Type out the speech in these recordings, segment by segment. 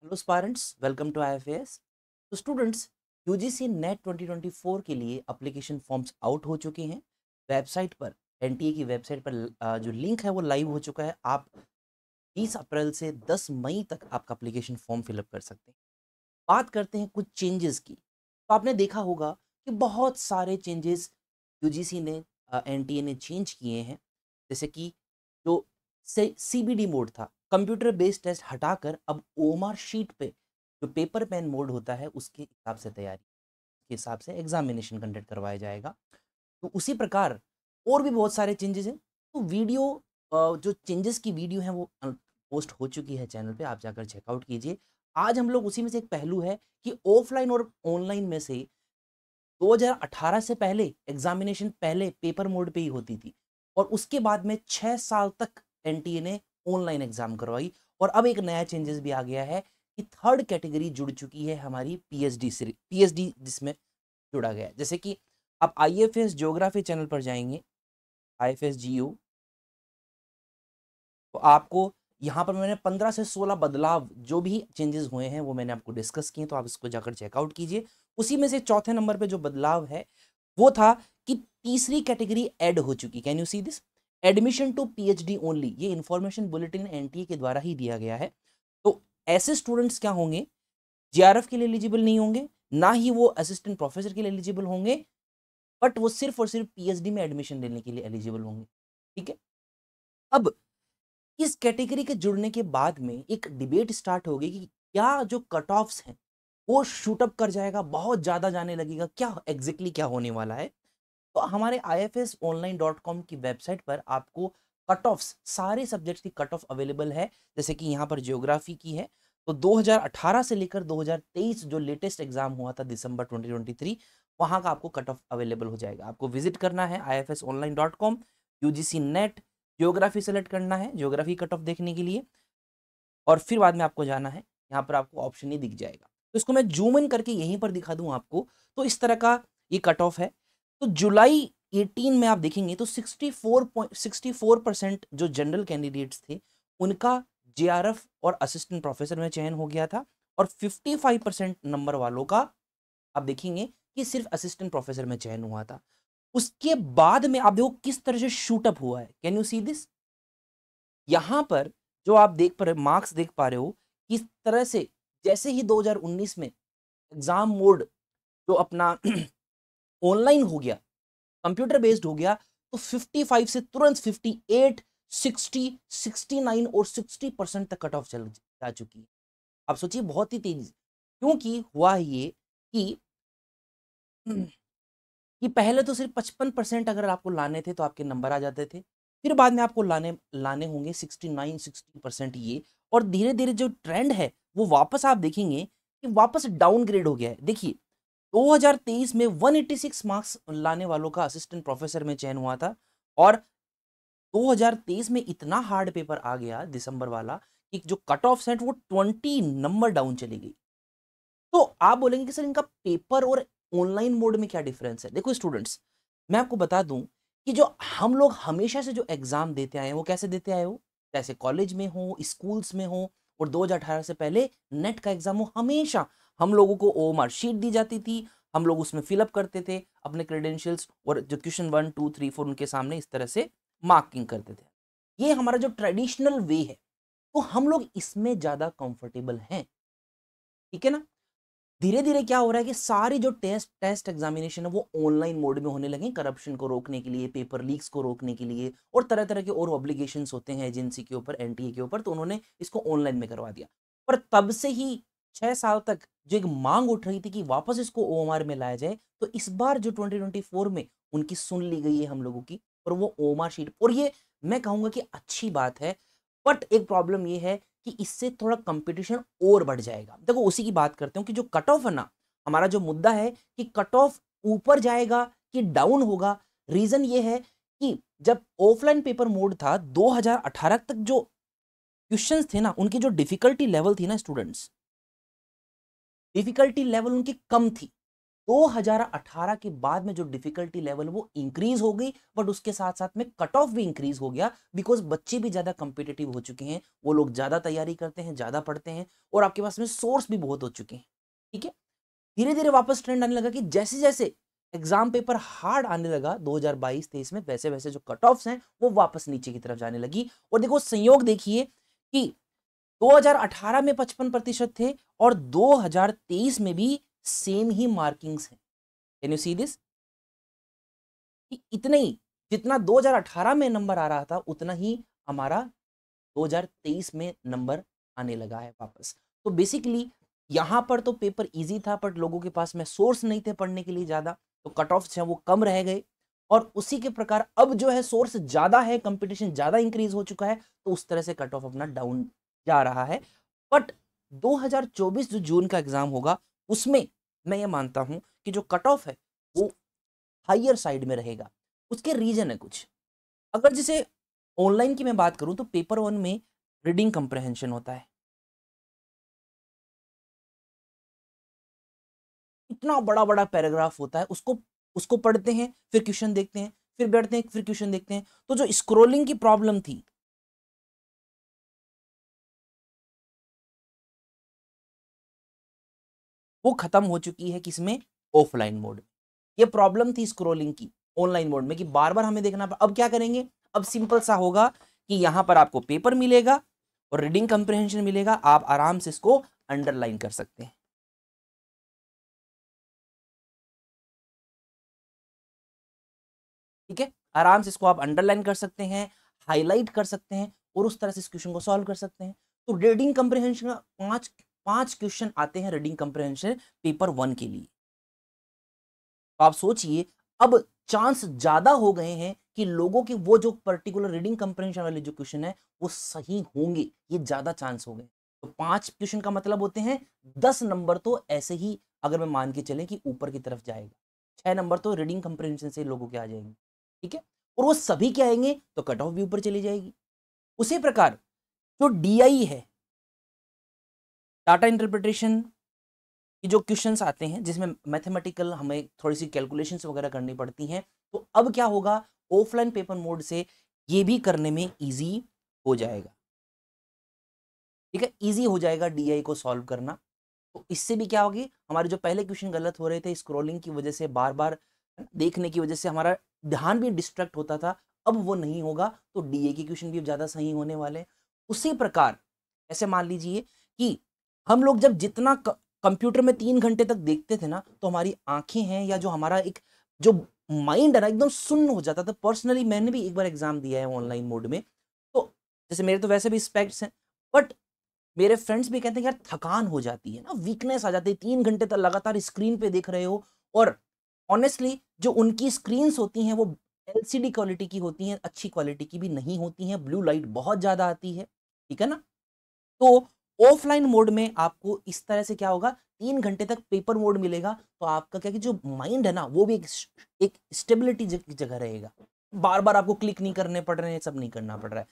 Hello students, welcome to IFS. तो students, UGC NET 2024 के लिए एप्लीकेशन फॉर्म्स आउट हो चुके हैं। वेबसाइट पर एनटीए की वेबसाइट पर जो लिंक है वो लाइव हो चुका है। आप 20 अप्रैल से 10 मई तक आपका एप्लीकेशन फॉर्म फिलअप कर सकते हैं। बात करते हैं कुछ चेंजेस की। तो आपने देखा होगा कि बहुत सारे चेंजेस यूजीसी ने एनटीए ने चेंज किए हैं। जैसे कि जो सीबीडी मोड था, कंप्यूटर बेस्ड टेस्ट हटाकर अब ओएमआर शीट पे जो पेपर पेन मोड होता है उसके हिसाब से तैयारी के हिसाब से एग्जामिनेशन कंडक्ट करवाया जाएगा। तो उसी प्रकार और भी बहुत सारे चेंजेस हैं। तो वीडियो जो चेंजेस की वीडियो है वो पोस्ट हो चुकी है चैनल पे, आप जाकर चेकआउट कीजिए। आज हम लोग उसी में से एक पहलू है कि ऑफलाइन और ऑनलाइन में से 2018 से पहले एग्जामिनेशन पहले पेपर मोड पे ही होती थी और उसके बाद में 6 साल तक एनटीए ने ऑनलाइन एग्जाम करवाई। और अब एक नया चेंजेस भी आ गया है कि थर्ड कैटेगरी जुड़ चुकी है हमारी पीएचडी से, पीएचडी जिसमें जुड़ा गया है। जैसे कि आप आईएफएस ज्योग्राफी चैनल पर जाएंगे, आईएफएस जीओ, तो आपको यहाँ पर मैंने 15 से 16 बदलाव जो भी चेंजेस हुए हैं वो मैंने आपको डिस्कस किए, तो आप इसको जाकर चेकआउट कीजिए। उसी में से चौथे नंबर पे जो बदलाव है वो था कि तीसरी कैटेगरी ऐड हो चुकी। Can you see this? Admission to PhD only, ये इंफॉर्मेशन बुलेटिन एनटीए के द्वारा ही दिया गया है। तो ऐसे स्टूडेंट्स क्या होंगे, जेआरएफ के लिए एलिजिबल नहीं होंगे, ना ही वो असिस्टेंट प्रोफेसर के लिए एलिजिबल होंगे, बट वो सिर्फ और सिर्फ पीएचडी में एडमिशन लेने के लिए एलिजिबल होंगे। ठीक है। अब इस कैटेगरी के जुड़ने के बाद में एक डिबेट स्टार्ट होगी कि क्या जो कट ऑफ्स हैं वो शूट अप कर जाएगा, बहुत ज्यादा जाने लगेगा, क्या एग्जैक्टली क्या होने वाला है। तो हमारे ifsonline.com की वेबसाइट पर आपको कट ऑफ्स, सारे सब्जेक्ट्स की कट ऑफ अवेलेबल है। जैसे कि यहाँ पर ज्योग्राफी की है तो 2018 से लेकर 2023 जो लेटेस्ट एग्जाम हुआ था दिसंबर 2023, वहां का आपको कट ऑफ अवेलेबल हो जाएगा। आपको विजिट करना है ifsonline.com, UGC net geography select करना है ज्योग्राफी कट ऑफ देखने के लिए, और फिर बाद में आपको जाना है, यहाँ पर आपको ऑप्शन ही दिख जाएगा। तो इसको मैं जूम इन करके यहीं पर दिखा दूं आपको। तो इस तरह का ये कट ऑफ है। तो जुलाई 18 में आप देखेंगे तो 64% जो जनरल कैंडिडेट्स थे उनका जेआरएफ और असिस्टेंट प्रोफेसर में चयन हो गया था, और 55% नंबर वालों का आप देखेंगे कि सिर्फ असिस्टेंट प्रोफेसर में चयन हुआ था। उसके बाद में आप देखो किस तरह से शूट अप हुआ है। Can you see this? यहां पर जो आप देख पा रहे मार्क्स देख पा रहे हो, किस तरह से जैसे ही 2019 में एग्जाम मोड जो अपना ऑनलाइन हो गया, कंप्यूटर बेस्ड हो गया, तो 55 से तुरंत 58, 60, 69 और 60% तक कट ऑफ चल जा चुकी है। आप सोचिए बहुत ही तेजी से। क्योंकि हुआ ये कि पहले तो सिर्फ 55% अगर आपको लाने थे तो आपके नंबर आ जाते थे, फिर बाद में आपको लाने लाने होंगे 69 60% ये, और धीरे धीरे जो ट्रेंड है वो वापस आप देखेंगे कि वापस डाउनग्रेड हो गया है। देखिए 2023 में 186 मार्क्स लाने वालों का असिस्टेंट प्रोफेसर में चयन हुआ था, और 2023 में इतना हार्ड पेपर आ गया दिसंबर वाला कि जो कट ऑफ सेट वो 20 नंबर डाउन चली गई। तो आप बोलेंगे कि सर इनका पेपर और ऑनलाइन मोड में क्या डिफरेंस है। देखो स्टूडेंट्स, मैं आपको बता दूं कि जो हम लोग हमेशा से जो एग्जाम देते आए हैं वो कैसे देते आए हो, जैसे कॉलेज में हो, स्कूल्स में हो, और 2018 से पहले नेट का एग्जाम हो, हमेशा हम लोगों को ओएमआर शीट दी जाती थी। हम लोग उसमें फिलअप करते थे अपने क्रेडेंशियल्स, और जो क्वेश्चन 1 2 3 4 उनके सामने इस तरह से मार्किंग करते थे। ये हमारा जो ट्रेडिशनल वे है, तो हम लोग इसमें ज्यादा कंफर्टेबल हैं। ठीक है ना। धीरे धीरे क्या हो रहा है कि सारी जो टेस्ट एग्जामिनेशन है वो ऑनलाइन मोड में होने लगे, करप्शन को रोकने के लिए, पेपर लीक्स को रोकने के लिए, और तरह तरह के और ऑब्लिगेशंस होते हैं एजेंसी के ऊपर, एनटीए के ऊपर, तो उन्होंने इसको ऑनलाइन में करवा दिया। पर तब से ही 6 साल तक जो एक मांग उठ रही थी कि वापस इसको ओएमआर में लाया जाए, तो इस बार जो 2024 में उनकी सुन ली गई है हम लोगों की, और वो ओएमआर शीट, और ये मैं कहूंगा कि अच्छी बात है। बट एक प्रॉब्लम ये है कि इससे थोड़ा कंपटीशन और बढ़ जाएगा। देखो उसी की बात करते हो कि जो कट ऑफ है ना, हमारा जो मुद्दा है कि कट ऑफ ऊपर जाएगा कि डाउन होगा। रीजन ये है कि जब ऑफलाइन पेपर मोड था 2018 तक, जो क्वेश्चंस थे ना उनकी जो डिफिकल्टी लेवल थी ना स्टूडेंट्स, डिफिकल्टी लेवल उनकी कम थी। 2018 के बाद में जो डिफिकल्टी लेवल वो इंक्रीज हो गई, बट उसके साथ साथ में कट ऑफ भी इंक्रीज हो गया, बिकॉज बच्चे भी ज्यादा कॉम्पिटिटिव हो चुके हैं, वो लोग ज्यादा तैयारी करते हैं, ज्यादा पढ़ते हैं, और आपके पास में सोर्स भी बहुत हो चुके हैं। ठीक है, धीरे धीरे वापस ट्रेंड आने लगा कि जैसे जैसे एग्जाम पेपर हार्ड आने लगा 2022-23 में, वैसे वैसे जो कट ऑफ्स हैं वो वापस नीचे की तरफ जाने लगी। और देखो संयोग देखिए कि 2018 में 55% थे और 2023 में भी सेम ही मार्किंग्स हैं। Can you see this? इतने ही, जितना 2018 में नंबर आ रहा था उतना ही हमारा 2023 में नंबर आने लगा है वापस। तो बेसिकली यहाँ पर तो पेपर इजी था, बट लोगों के पास में सोर्स नहीं थे पढ़ने के लिए ज़्यादा, तो कट ऑफ वो कम रह गए। और उसी के प्रकार अब जो है सोर्स ज़्यादा है, कंपटीशन ज़्यादा इंक्रीज हो चुका है, तो उस तरह से कट ऑफ अपना डाउन जा रहा है। बट 2024 जो जून का एग्जाम होगा उसमें मैं ये मानता हूँ कि जो कट ऑफ है वो हाइयर साइड में रहेगा। उसके रीजन है कुछ। अगर जैसे ऑनलाइन की मैं बात करूं तो पेपर 1 में रीडिंग कंप्रहेंशन होता है, इतना बड़ा बड़ा पैराग्राफ होता है, उसको उसको पढ़ते हैं, फिर क्वेश्चन देखते हैं, फिर बैठते हैं, फिर क्वेश्चन देखते हैं। तो जो स्क्रोलिंग की प्रॉब्लम थी वो खत्म हो चुकी है, किसमें? Offline mode. ये प्रॉब्लम थी स्क्रोलिंग की ऑनलाइन मोड में कि बार बार हमें देखना। अब क्या करेंगे? अब सिंपल सा होगा कि यहां पर आपको पेपर मिलेगा और रीडिंग कंप्रहेंशन मिलेगा, आप आराम से इसको अंडरलाइन कर सकते हैं। ठीक है, आराम से इसको आप अंडरलाइन कर सकते हैं, हाईलाइट कर सकते हैं, और उस तरह से इस क्वेश्चन को सॉल्व कर सकते हैं। तो रीडिंग कंप्रहेंशन का पांच पांच क्वेश्चन आते हैं रीडिंग कंप्रहेंशन पेपर 1 के लिए। तो आप सोचिए, अब चांस ज्यादा हो गए हैं कि लोगों के वो जो पर्टिकुलर रीडिंग कंप्रहेंशन वाले जो क्वेश्चन है वो सही होंगे, ये ज्यादा चांस हो गए। तो 5 क्वेश्चन का मतलब होते हैं 10 नंबर तो ऐसे ही, अगर मैं मान के चले कि ऊपर की तरफ जाएगा, 6 नंबर तो रीडिंग कंप्रहेंशन से लोगों के आ जाएंगे। ठीक है, और वो सभी के आएंगे तो कट ऑफ भी ऊपर चली जाएगी। उसी प्रकार जो डीआई है, डाटा इंटरप्रिटेशन की जो क्वेश्चंस आते हैं जिसमें मैथमेटिकल हमें थोड़ी सी कैलकुलेशंस वगैरह करनी पड़ती हैं, तो अब क्या होगा, ऑफलाइन पेपर मोड से ये भी करने में इजी हो जाएगा। ठीक है, इजी हो जाएगा डीआई को सॉल्व करना। तो इससे भी क्या होगी, हमारे जो पहले क्वेश्चन गलत हो रहे थे स्क्रोलिंग की वजह से, बार बार देखने की वजह से हमारा ध्यान भी डिस्ट्रैक्ट होता था, अब वो नहीं होगा, तो डीए के क्वेश्चन भी अब ज्यादा सही होने वाले हैं। उसी प्रकार ऐसे मान लीजिए कि हम लोग जब जितना कंप्यूटर में 3 घंटे तक देखते थे ना, तो हमारी आंखें हैं या जो हमारा एक जो माइंड है ना एकदम सुन्न हो जाता था। पर्सनली मैंने भी एक बार एग्जाम दिया है ऑनलाइन मोड में, तो जैसे मेरे तो वैसे भी स्पेक्ट्स हैं, बट मेरे फ्रेंड्स भी कहते हैं यार थकान हो जाती है ना, वीकनेस आ जाती है, 3 घंटे तक लगातार स्क्रीन पे देख रहे हो। और ऑनेस्टली जो उनकी स्क्रीन्स होती हैं वो एलसीडी क्वालिटी की होती हैं, अच्छी क्वालिटी की भी नहीं होती हैं, ब्लू लाइट बहुत ज्यादा आती है। ठीक है ना? तो ऑफलाइन मोड में आपको इस तरह से क्या होगा, 3 घंटे तक पेपर मोड मिलेगा, तो आपका क्या कि जो माइंड है ना वो भी एक स्टेबिलिटी की जगह रहेगा। बार बार आपको क्लिक नहीं करने पड़ रहे हैं, सब नहीं करना पड़ रहा है।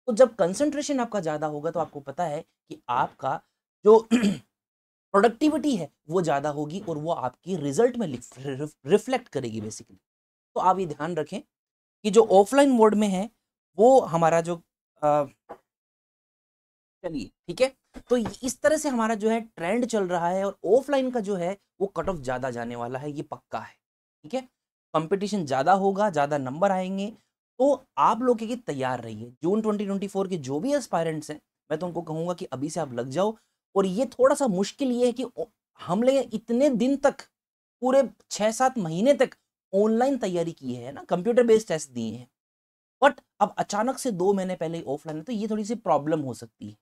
तो जब कंसंट्रेशन आपका ज्यादा होगा तो आपको पता है कि आपका जो प्रोडक्टिविटी है वो ज्यादा होगी और वो आपकी रिजल्ट में रिफ्लेक्ट करेगी बेसिकली। तो आप ये ध्यान रखें कि जो ऑफलाइन मोड में है वो हमारा जो चलिए ठीक है, तो इस तरह से हमारा जो है ट्रेंड चल रहा है, और ऑफलाइन का जो है वो कट ऑफ ज्यादा जाने वाला है, ये पक्का है। ठीक है, कंपटीशन ज्यादा होगा, ज्यादा नंबर आएंगे, तो आप लोग के तैयार रहिए। जून 2024 के जो भी एस्पायरेंट्स हैं, मैं तो उनको कहूंगा कि अभी से आप लग जाओ। और ये थोड़ा सा मुश्किल ये है कि हम लोग इतने दिन तक, पूरे 6-7 महीने तक ऑनलाइन तैयारी की है ना, कंप्यूटर बेस्ड टेस्ट दिए हैं, बट अब अचानक से 2 महीने पहले ऑफलाइन है, तो ये थोड़ी सी प्रॉब्लम हो सकती है।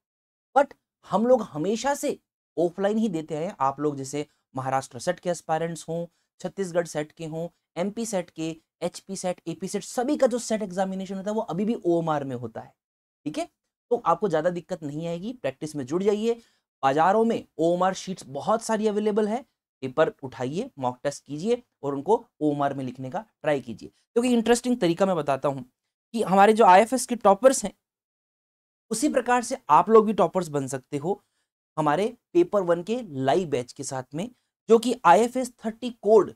बट हम लोग हमेशा से ऑफलाइन ही देते हैं। आप लोग जैसे महाराष्ट्र सेट के एस्पायरेंट्स हों, छत्तीसगढ़ सेट के हों, एमपी सेट के, एचपी सेट, एपी सेट, सभी का जो सेट एग्जामिनेशन होता है वो अभी भी ओएमआर में होता है। ठीक है, तो आपको ज्यादा दिक्कत नहीं आएगी, प्रैक्टिस में जुड़ जाइए। बाजारों में ओएमआर शीट्स बहुत सारी अवेलेबल है, पेपर उठाइए, मॉक टेस्ट कीजिए और उनको ओएमआर में लिखने का ट्राई कीजिए। क्योंकि इंटरेस्टिंग तरीका मैं बताता हूं कि हमारे जो आईएफएस के टॉपर्स हैं, उसी प्रकार से आप लोग भी टॉपर्स बन सकते हो हमारे पेपर 1 के लाइव बैच के साथ में, जो कि IFS 30 कोड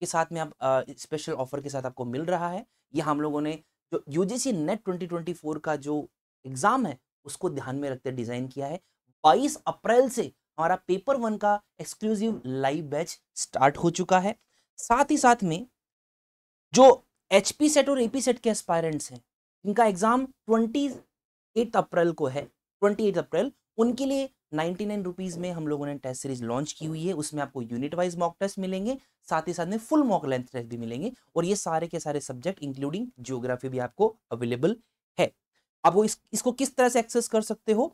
के साथ में आप स्पेशल ऑफर के साथ आपको मिल रहा है। ये हम लोगों ने जो यूजीसी नेट 2024 का जो एग्जाम है उसको ध्यान में रखते डिजाइन किया है। 22 अप्रैल से हमारा पेपर 1 का एक्सक्लूसिव लाइव बैच स्टार्ट हो चुका है। साथ ही साथ में जो HP सेट और AP सेट के एस्पायरेंट्स हैं, इनका एग्जाम 28 अप्रैल को है, 28 अप्रैल, उनके लिए 99 रुपीज में हम लोगों ने टेस्ट सीरीज लॉन्च की हुई है। उसमें आपको यूनिट वाइज मॉक टेस्ट मिलेंगे, साथ ही साथ में फुल मॉक लेंथ टेस्ट भी मिलेंगे, और ये सारे के सारे सब्जेक्ट इंक्लूडिंग जियोग्राफी भी आपको अवेलेबल है। आप वो इसको किस तरह से एक्सेस कर सकते हो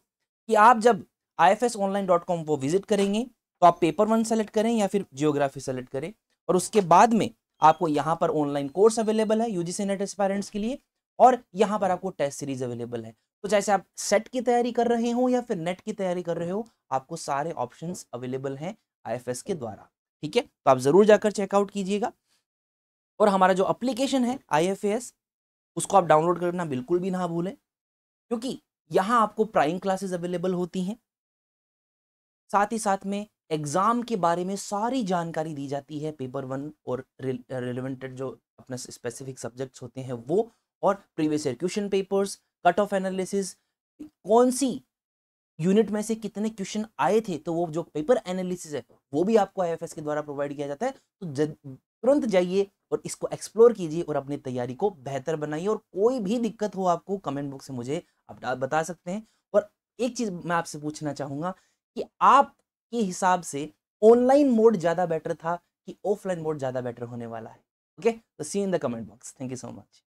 कि आप जब ifsonline.com को विजिट करेंगे तो आप पेपर 1 सेलेक्ट करें या फिर जियोग्राफी सेलेक्ट करें, और उसके बाद में आपको यहाँ पर ऑनलाइन कोर्स अवेलेबल है यूजीसी नेट एस्पायरेंट्स के लिए, और यहाँ पर आपको टेस्ट सीरीज अवेलेबल है। तो जैसे आप सेट की तैयारी कर रहे हो या फिर नेट की तैयारी कर रहे हो, आपको सारे ऑप्शंस अवेलेबल हैं IFS के द्वारा। ठीक है, तो आप जरूर जाकर चेकआउट कीजिएगा। और हमारा जो एप्लीकेशन है IFAS, उसको आप डाउनलोड करना बिल्कुल भी ना भूलें, क्योंकि यहाँ आपको प्राइम क्लासेस अवेलेबल होती हैं। साथ ही साथ में एग्जाम के बारे में सारी जानकारी दी जाती है, पेपर 1 और रिलेवेंटेड जो अपने स्पेसिफिक सब्जेक्ट्स होते हैं वो, और previous year question papers, cut off analysis, कौन सी यूनिट में से कितने क्वेश्चन आए थे, तो वो जो पेपर एनालिसिस है वो भी आपको IFS के द्वारा प्रोवाइड किया जाता है। तो तुरंत जाइए और इसको एक्सप्लोर कीजिए और अपनी तैयारी को बेहतर बनाइए, और कोई भी दिक्कत हो आपको कमेंट बॉक्स में मुझे आप बता सकते हैं। और एक चीज मैं आपसे पूछना चाहूंगा कि आपके हिसाब से ऑनलाइन मोड ज्यादा बेटर था कि ऑफलाइन मोड ज्यादा बेटर होने वाला है? ओके, तो see in the comment box. Thank you so much.